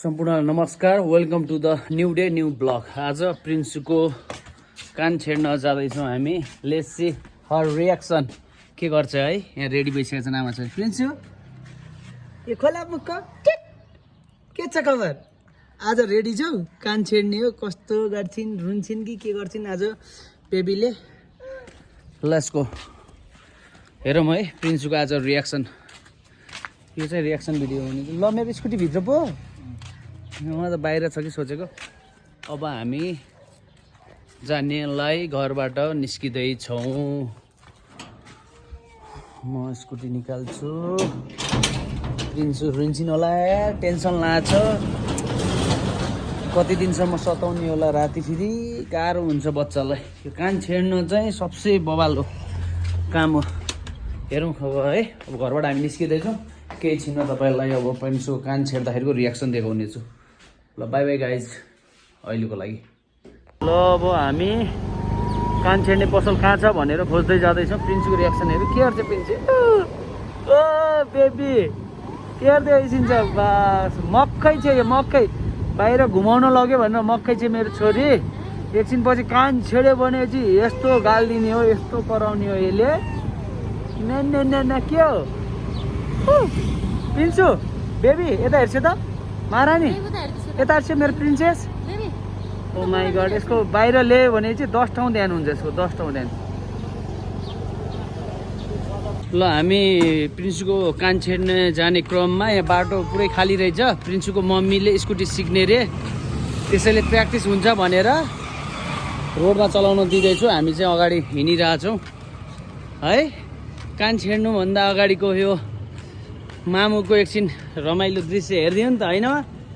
सम्पूर्ण नमस्कार, welcome to the new day new blog. आज प्रिन्सको कान छेड्न जाँदैछौँ हामी। लेट्स सी हर रियाक्सन के गर्छ है। यहाँ रेडी भइसकेको छ नामा छ प्रिन्सु। यो खोला मुख के छ खबर? आज रेडी छौ? कान छेड्ने हो। कस्तो गर्छिन्, रुन्छिन् कि के गर्छिन् आज बेबीले? Let's go. हेरौँ है प्रिन्सुको आज रियाक्सन। यो चाहिँ रियाक्सन भिडियो हुने। ल मेरो स्कुटी भित्र पो म त बाहिर छ कि सोचेको। अब हामी जानेलाई घरबाट निस्किँदैछौँ। म स्कुटी निकाल्छु। प्रिन्सु रुन्छिन् होला, टेन्सन लाग्छ। कति दिनसम्म सताउने होला राति, फेरि गाह्रो हुन्छ बच्चालाई। यो कान छेड्न चाहिँ सबसे बवाल हो काम हो। हेरौँ खबर है। अब घरबाट हामी निस्किँदैछौँ। केही छिन तपाईँलाई अब प्रिन्सको कान छेड्दाखेरिको रियाक्सन देखाउनेछु। ल बाई बाई गाइज अहिलेको लागि। ल अब हामी कान छेड्ने पसल कहाँ छ भनेर खोज्दै जाँदैछौँ। प्रिन्सको रियाक्सन हेरौँ के गर्छ प्रिन्स। ओ बेबी के गर्दै आइसिन्छ। बास मक्कै छ यो, मक्कै बाहिर घुमाउन लग्यो भनेर मक्कै छ मेरो छोरी। एकछिनपछि कान छेड्यो भने चाहिँ यस्तो गाल दिने हो, यस्तो कराउने हो यसले। न के हो प्रिन्सु बेबी? यता हेर्छ त महारानी, यता हेर्छ मेरो प्रिन्सेस। ओ माई गड, यसको बाहिर ल्यायो भने चाहिँ 10 ठाउँ ध्यान हुन्छ यसको, 10 ठाउँ ध्यान। ल हामी प्रिन्सुको कान छेड्ने जाने क्रममा यहाँ बाटो पुरै खाली रहेछ। प्रिन्सुको मम्मीले स्कुटी सिक्ने रे, त्यसैले प्र्याक्टिस हुन्छ भनेर रोडमा चलाउन दिँदैछु। हामी चाहिँ अगाडि हिँडिरहेछौँ है। कान छेड्नुभन्दा अगाडिको यो मामुको एकछिन रमाइलो दृश्य हेरिदियो नि त होइन?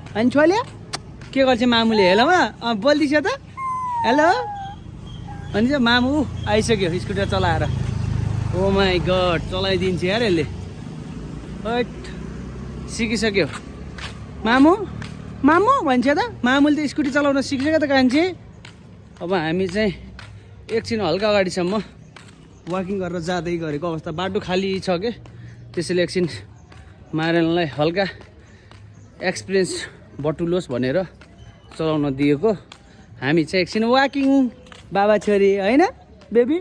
अनि छोल्या के गर्छ मामुले? हेलोमा बोलिदिन्छ त हेलो। अनि चाहिँ मामु आइसक्यो स्कुटर चलाएर। ओ माई गड, चलाइदिन्छ यार यसले। हट सिकिसक्यो मामु। मामु भन्छ त। मामुले त स्कुटी चलाउन सिकिसक्यो त कान्छे। अब हामी चाहिँ एकछिन हल्का अगाडिसम्म वाकिङ गरेर जाँदै गरेको अवस्था। बाटो खाली छ के, त्यसैले एकछिन मारेनलाई हल्का एक्सपिरियन्स बटुलोस् भनेर चलाउन दिएको। हामी चाहिँ एकछिन वाकिङ बाबा छोरी होइन बेबी।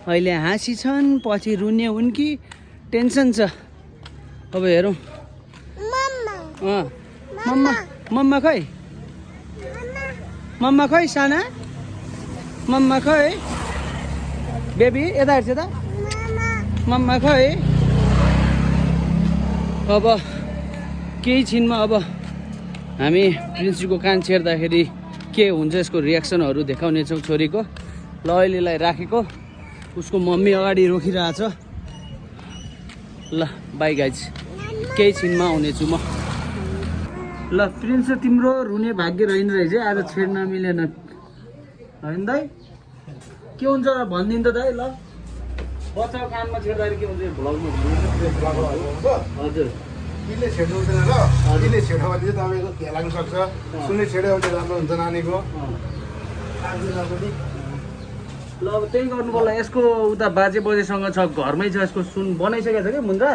अहिले हाँसी छन्, पछि रुने हुन् कि टेन्सन छ। अब हेरौँ। मम्मा मम्मा खै, मम्मा खै साना, मम्मा खै बेबी। यता हेर्छ त मम्मा खै। अब केही छिनमा अब हामी प्रिन्सको कान छेड्दाखेरि के हुन्छ यसको रियाक्सनहरू देखाउनेछौँ छोरीको। ल अहिलेलाई राखेको, उसको मम्मी अगाडि रोकिरहेछ। ल बाई गाइज, केही छिनमा आउनेछु म। ल प्रिन्स तिम्रो रुने भाग्य रहेन रहेछ आज छेड्न मिलेन होइन दाइ? के हुन्छ भनिदिनु त दाइ। ल बच्चाको कानमा छेड्दाखेरि के हुन्छ भ्लगमा? हजुर किले छेड्नु हुँदैन र किले छेड्यो भने चाहिँ तपाईँको के लाग्न सक्छ। सुन्ने छेड्यो भने राम्रो हुन्छ नानीको। ल अब त्यही गर्नु पर्ला। यसको उता बाजे बजेसँग छ, घरमै छ, यसको सुन बनाइसकेको छ कि मुन्टा।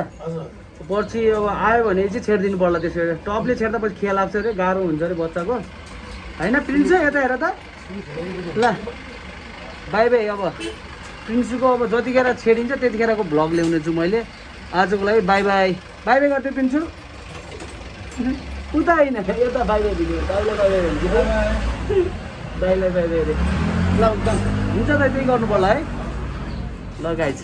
पछि अब आयो भने चाहिँ छेडिदिनु पर्ला। त्यसो टपले छेड्दा पछि खेल लाग्छ अरे, गाह्रो हुन्छ अरे बच्चाको होइन। प्रिन्स यता हेर त। ल बाई बाई। अब प्रिन्सुको अब जतिखेर छेडिन्छ त्यतिखेरको भ्लग ल्याउने छु मैले। आजको लागि बाई बाई। बाई बाई गर्थ्यो प्रिन्सु। उता होइन यता बाई बाई दिनु। बाइलाई बाई बाई भन्छ, बाइलाई बाई बाई अरे। ल हुन्छ त त्यही गर्नु पर्ला है। ल गाइज।